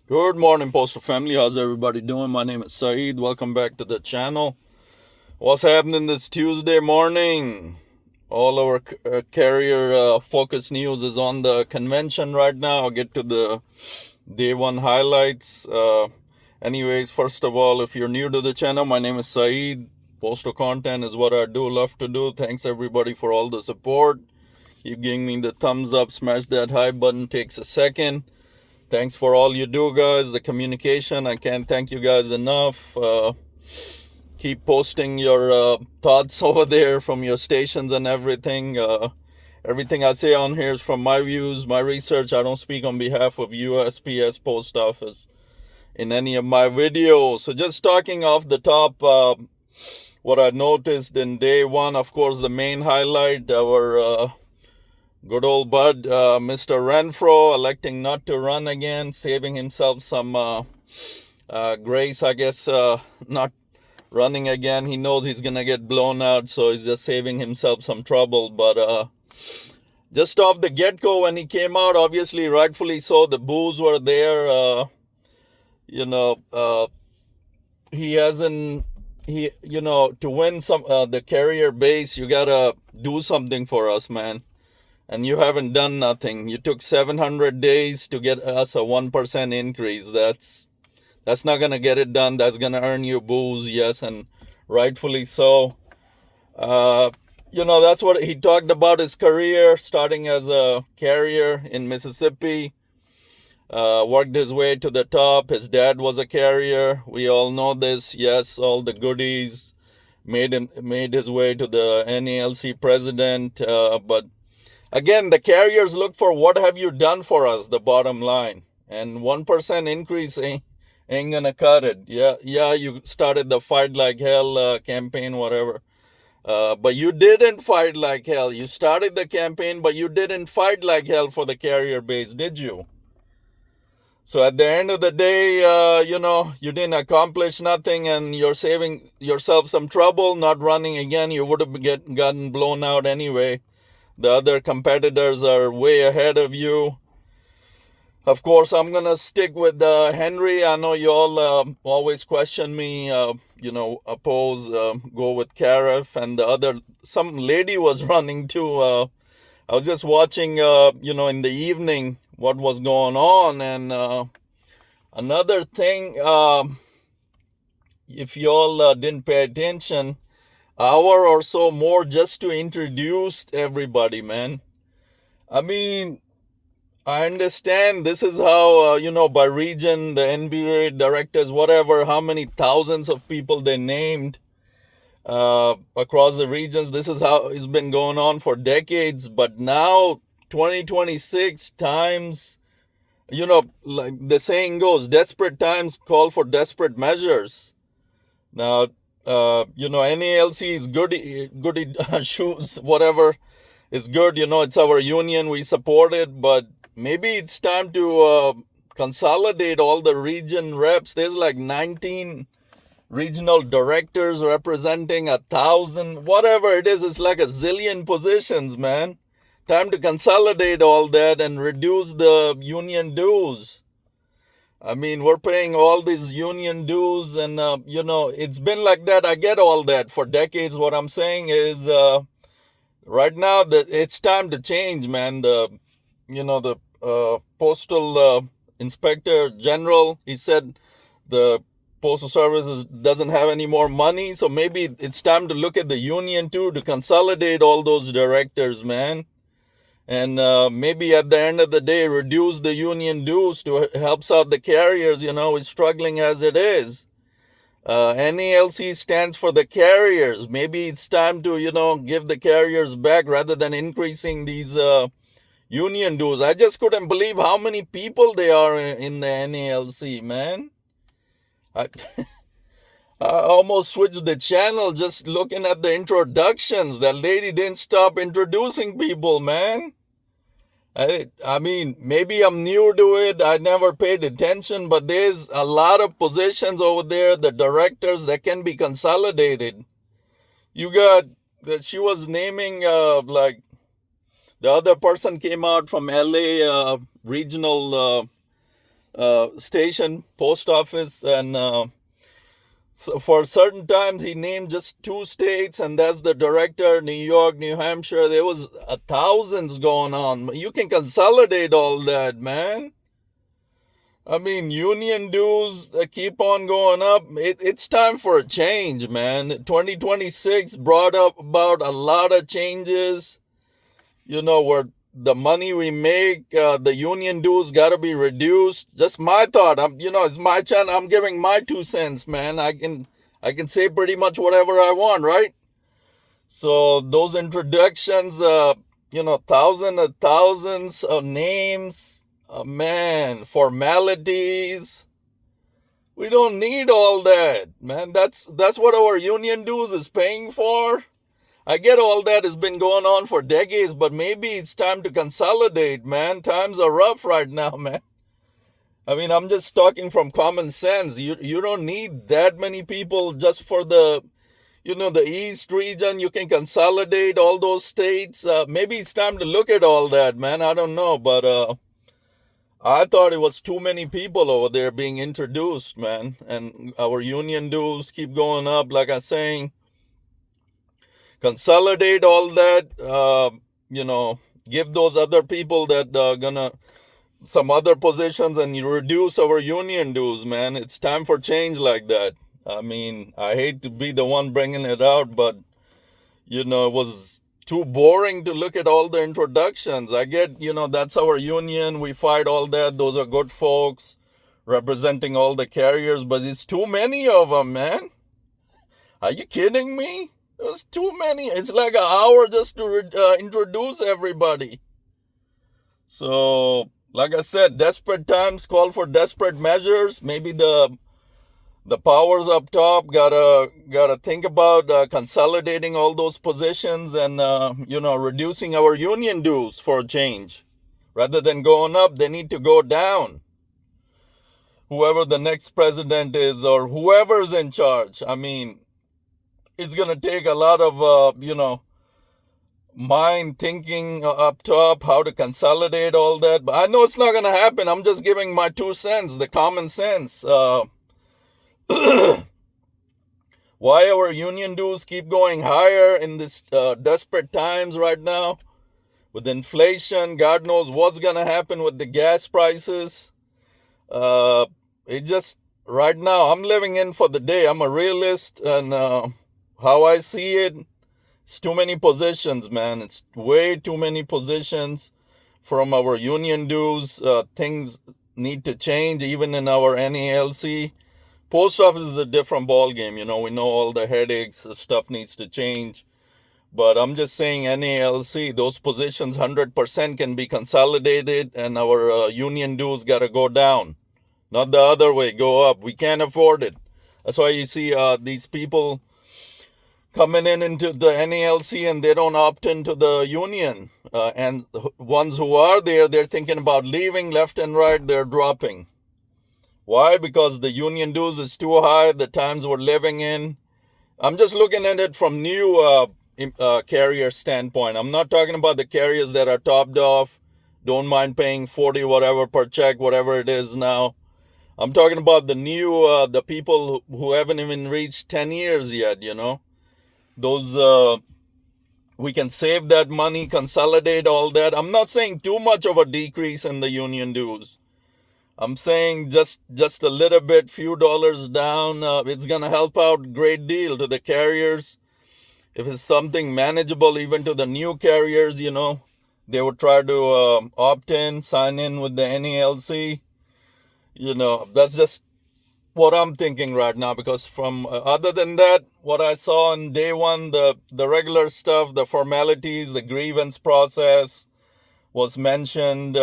Good morning, Postal family. How's everybody doing? My name is Saeed. Welcome back to the channel. What's happening this Tuesday morning? All our carrier focus news is on the convention right now. I'll get to the day one highlights. Anyways, first of all, if you're new to the channel, my name is Saeed. Postal content is what I do, love to do. Thanks everybody for all the support. Keep giving me the thumbs up. Smash that high button. Takes a second. Thanks for all you do, guys. The communication, I can't thank you guys enough. Keep posting your thoughts over there from your stations and everything. Everything I say on here is from my views, my research. I don't speak on behalf of USPS Post Office in any of my videos. So just talking off the top, what I noticed in day one, of course, the main highlight, our good old bud, Mr. Renfroe, electing not to run again, saving himself some grace, I guess, not running again. He knows he's going to get blown out, so he's just saving himself some trouble. But just off the get-go, when he came out, obviously, rightfully so, the boos were there. He hasn't, to win some the carrier base, you got to do something for us, man. And you haven't done nothing. You took 700 days to get us a 1% increase. That's not going to get it done. That's going to earn you boos, yes, and rightfully so. That's what he talked about, his career, starting as a carrier in Mississippi. Worked his way to the top. His dad was a carrier. We all know this. Yes, all the goodies. Made his way to the NALC president, but again, the carriers look for what have you done for us, the bottom line. And 1% increase ain't gonna cut it. Yeah, you started the fight like hell campaign, whatever. But you didn't fight like hell. You started the campaign, but you didn't fight like hell for the carrier base, did you? So at the end of the day, you didn't accomplish nothing and you're saving yourself some trouble, not running again. You would have gotten blown out anyway. The other competitors are way ahead of you. Of course, I'm going to stick with Henry. I know you all always question me, oppose, go with Cariff. And some lady was running too. I was just watching, in the evening what was going on. And another thing, if you all didn't pay attention, hour or so more just to introduce everybody, man. I mean, I understand this is how, by region, the NBA directors, whatever, how many thousands of people they named across the regions. This is how it's been going on for decades. But now, 2026 times, like the saying goes, desperate times call for desperate measures. Now, NALC is goody shoes, whatever is good. It's our union. We support it, but maybe it's time to consolidate all the region reps. There's like 19 regional directors representing 1,000, whatever it is. It's like a zillion positions, man. Time to consolidate all that and reduce the union dues. I mean, we're paying all these union dues and, it's been like that. I get all that for decades. What I'm saying is right now that it's time to change, man. The Postal Inspector General, he said the Postal Service doesn't have any more money. So maybe it's time to look at the union too, to consolidate all those directors, man. And maybe at the end of the day, reduce the union dues to helps out the carriers, is struggling as it is. NALC stands for the carriers. Maybe it's time to, give the carriers back rather than increasing these union dues. I just couldn't believe how many people they are in the NALC, man. I almost switched the channel just looking at the introductions. That lady didn't stop introducing people, man. I mean, maybe I'm new to it. I never paid attention, but there's a lot of positions over there, the directors that can be consolidated. You got, she was naming, like, the other person came out from LA regional station, post office, and so for certain times he named just 2 states, and that's the director, New York, New Hampshire. There was thousands going on. You can consolidate all that, man. I mean, union dues keep on going up. It's time for a change, man. 2026 brought up about a lot of changes. Where the money we make, the union dues got to be reduced. Just my thought. It's my channel. I'm giving my 2 cents, man. I can say pretty much whatever I want, right? So those introductions, thousands of names. Man, formalities. We don't need all that, man. That's what our union dues is paying for. I get all that has been going on for decades, but maybe it's time to consolidate, man. Times are rough right now, man. I mean, I'm just talking from common sense. You don't need that many people just for the East region. You can consolidate all those states. Maybe it's time to look at all that, man. I don't know, but I thought it was too many people over there being introduced, man. And our union dues keep going up, like I'm saying. Consolidate all that, give those other people that are gonna some other positions, and you reduce our union dues, man. It's time for change like that. I mean, I hate to be the one bringing it out, but, it was too boring to look at all the introductions. I get, that's our union. We fight all that. Those are good folks representing all the carriers, but it's too many of them, man. Are you kidding me? It was too many. It's like an hour just to introduce everybody. So, like I said, desperate times call for desperate measures. Maybe the powers up top gotta think about consolidating all those positions and reducing our union dues for a change. Rather than going up, they need to go down. Whoever the next president is or whoever's in charge. I mean, it's gonna take a lot of mind thinking up top, how to consolidate all that. But I know it's not gonna happen. I'm just giving my 2 cents, the common sense. Why our union dues keep going higher in this desperate times right now with inflation? God knows what's gonna happen with the gas prices. It just right now I'm living in for the day. I'm a realist, and how I see it, it's too many positions, man. It's way too many positions from our union dues. Things need to change, even in our NALC. Post office is a different ball game. We know all the headaches, stuff needs to change. But I'm just saying NALC, those positions 100% can be consolidated, and our union dues got to go down. Not the other way, go up. We can't afford it. That's why you see these people coming into the NALC and they don't opt into the union. And the ones who are there, they're thinking about leaving left and right, they're dropping. Why? Because the union dues is too high, the times we're living in. I'm just looking at it from new carrier standpoint. I'm not talking about the carriers that are topped off, don't mind paying 40 whatever per check, whatever it is now. I'm talking about the new, the people who haven't even reached 10 years yet, Those, we can save that money, consolidate all that. I'm not saying too much of a decrease in the union dues. I'm saying just a little bit, few dollars down. It's going to help out a great deal to the carriers. If it's something manageable, even to the new carriers, they would try to opt in, sign in with the NALC. That's just what I'm thinking right now, because from other than that, what I saw on day one, the regular stuff, the formalities, the grievance process was mentioned.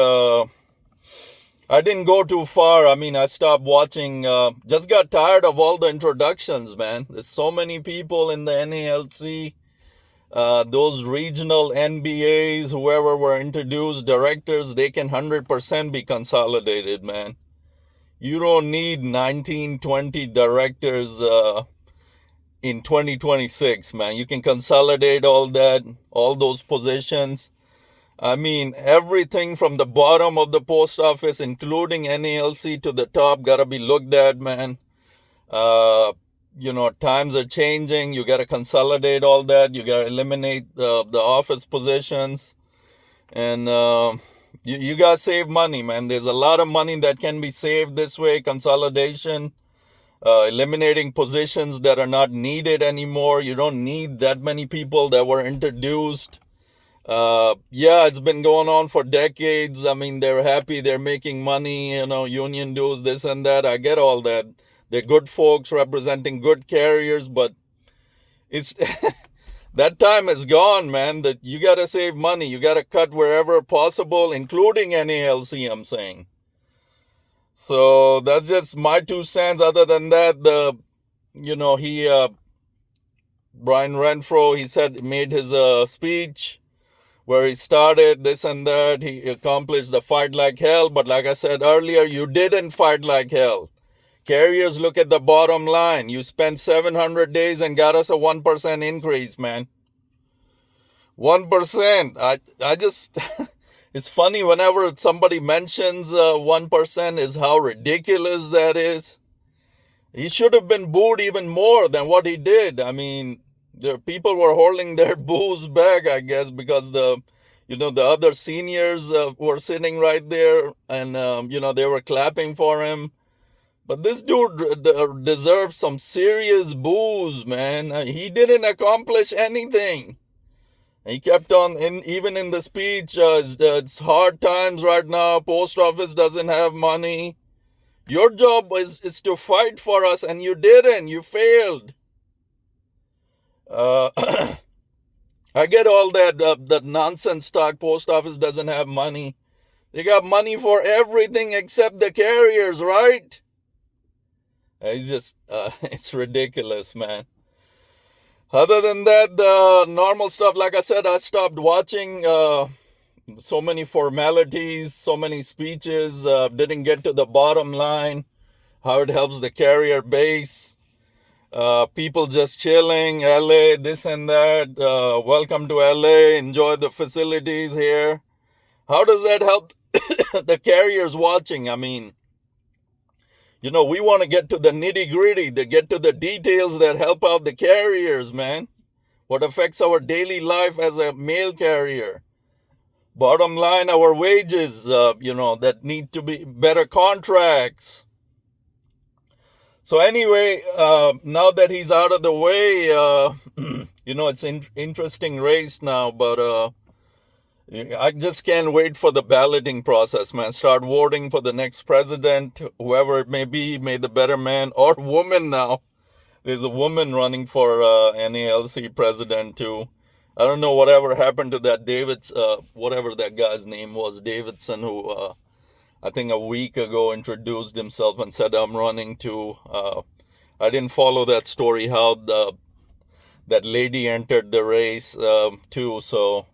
I didn't go too far. I mean, I stopped watching, just got tired of all the introductions, man. There's so many people in the NALC, those regional NBAs, whoever were introduced, directors, they can 100% be consolidated, man. You don't need 19, 20 directors in 2026, man. You can consolidate all that, all those positions. I mean, everything from the bottom of the post office, including NALC, to the top, gotta be looked at, man. Times are changing. You gotta consolidate all that. You gotta eliminate the office positions, and you gotta save money, man. There's a lot of money that can be saved this way. Consolidation, eliminating positions that are not needed anymore. You don't need that many people that were introduced. It's been going on for decades. I mean, they're happy, they're making money, union dues, this and that. I get all that. They're good folks representing good carriers, but it's that time is gone, man. That you gotta save money. You gotta cut wherever possible, including NALC, I'm saying. So that's just my 2 cents. Other than that, Brian Renfroe, he made his speech where he started this and that. He accomplished the fight like hell. But like I said earlier, you didn't fight like hell. Carriers look at the bottom line. You spent 700 days and got us a 1% increase, man. 1%. I just, it's funny whenever somebody mentions 1% is how ridiculous that is. He should have been booed even more than what he did. I mean, the people were holding their boos back, I guess, because the other seniors were sitting right there, and they were clapping for him. But this dude deserves some serious boos, man. He didn't accomplish anything. He kept on, even in the speech, it's hard times right now. Post office doesn't have money. Your job is to fight for us, and you didn't. You failed. I get all that nonsense talk. Post office doesn't have money. They got money for everything except the carriers, right? It's just, it's ridiculous, man. Other than that, the normal stuff, like I said, I stopped watching so many formalities, so many speeches, didn't get to the bottom line, how it helps the carrier base. People just chilling, LA, this and that. Welcome to LA, enjoy the facilities here. How does that help the carriers watching? I mean, we want to get to the nitty-gritty, to get to the details that help out the carriers, man. What affects our daily life as a mail carrier. Bottom line, our wages, that need to be better contracts. So anyway, now that he's out of the way, it's an interesting race now, but I just can't wait for the balloting process, man. Start voting for the next president, whoever it may be, may the better man or woman now. There's a woman running for NALC president too. I don't know whatever happened to that whatever that guy's name was, Davidson, who I think a week ago introduced himself and said, I'm running too. I didn't follow that story, how that lady entered the race too, so...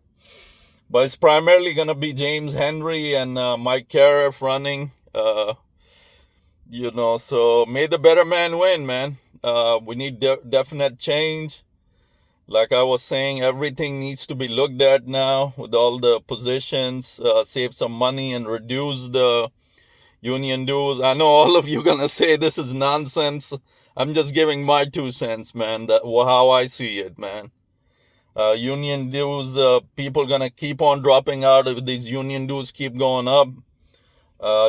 But it's primarily going to be James Henry and Mike Cariff running, so may the better man win, man. We need definite change. Like I was saying, everything needs to be looked at now with all the positions, save some money and reduce the union dues. I know all of you going to say this is nonsense. I'm just giving my 2 cents, man, how I see it, man. Union dues, people gonna keep on dropping out if these union dues keep going up.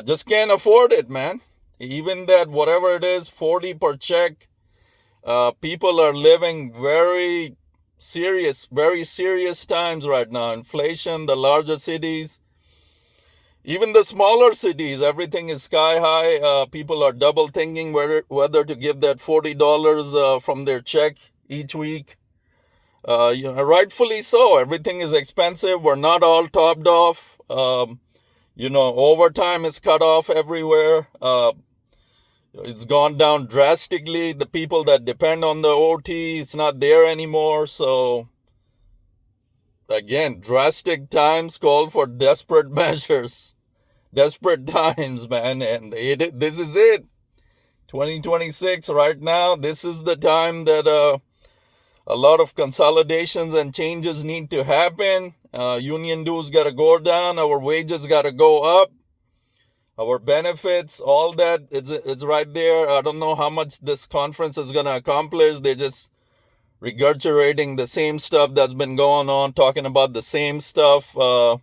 Just can't afford it, man. Even that, whatever it is, 40 per check, people are living very serious times right now. Inflation, the larger cities, even the smaller cities, everything is sky high. People are double thinking whether to give that $40 from their check each week. Rightfully so. Everything is expensive. We're not all topped off. Overtime is cut off everywhere. It's gone down drastically. The people that depend on the OT, it's not there anymore. So, again, drastic times call for desperate measures. Desperate times, man. And this is it. 2026 right now. This is the time that... A lot of consolidations and changes need to happen. Union dues got to go down. Our wages got to go up. Our benefits, all that, it's right there. I don't know how much this conference is going to accomplish. They're just regurgitating the same stuff that's been going on, talking about the same stuff. I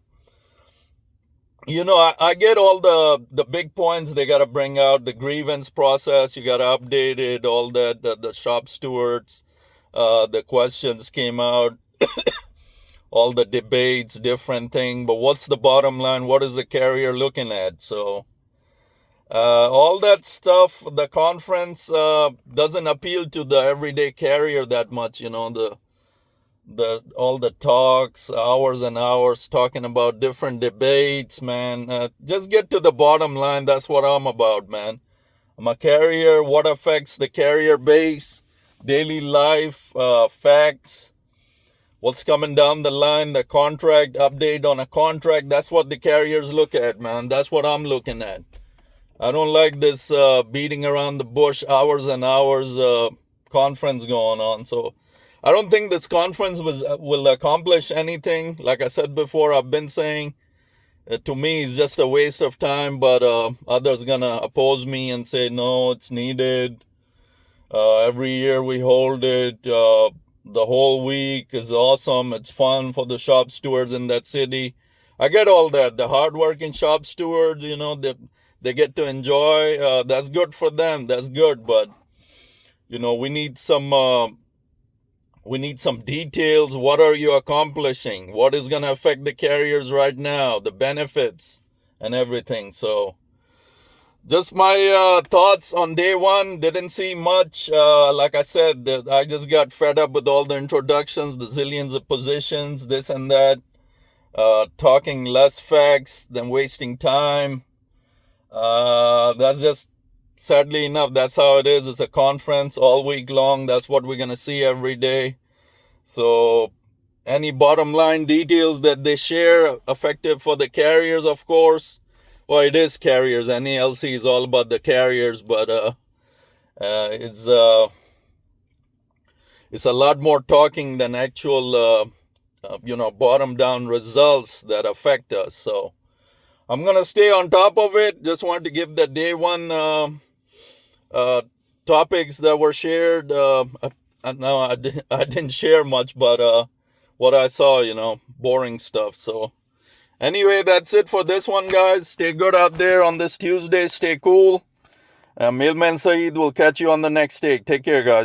get all the big points they got to bring out. The grievance process, you got to update it, all that, the shop stewards, the questions came out, all the debates, different thing. But what's the bottom line? What is the carrier looking at? So all that stuff, the conference doesn't appeal to the everyday carrier that much. All the talks, hours and hours talking about different debates, man. Just get to the bottom line. That's what I'm about, man. I'm a carrier. What affects the carrier base? Daily life, facts. What's coming down the line? The contract, update on a contract. That's what the carriers look at, man. That's what I'm looking at. I don't like this beating around the bush, hours and hours conference going on. So I don't think this conference will accomplish anything. Like I said before, I've been saying, to me, it's just a waste of time. But others gonna oppose me and say, no, it's needed. Every year we hold it. The whole week is awesome. It's fun for the shop stewards in that city. I get all that. The hardworking shop stewards, they get to enjoy. That's good for them. That's good. But, we need some details. What are you accomplishing? What is going to affect the carriers right now? The benefits and everything. So just my thoughts on day one. Didn't see much. Like I said, I just got fed up with all the introductions, the zillions of positions, this and that. Talking less facts than wasting time. That's just, sadly enough, that's how it is. It's a conference all week long. That's what we're going to see every day. So any bottom line details that they share, effective for the carriers, of course. Well, it is carriers. NALC is all about the carriers, but it's a lot more talking than actual, bottom down results that affect us. So I'm going to stay on top of it. Just wanted to give the day one topics that were shared. No, I didn't share much, but what I saw, boring stuff. So anyway, that's it for this one, guys. Stay good out there on this Tuesday. Stay cool. MailmanSyed will catch you on the next take. Take care, guys.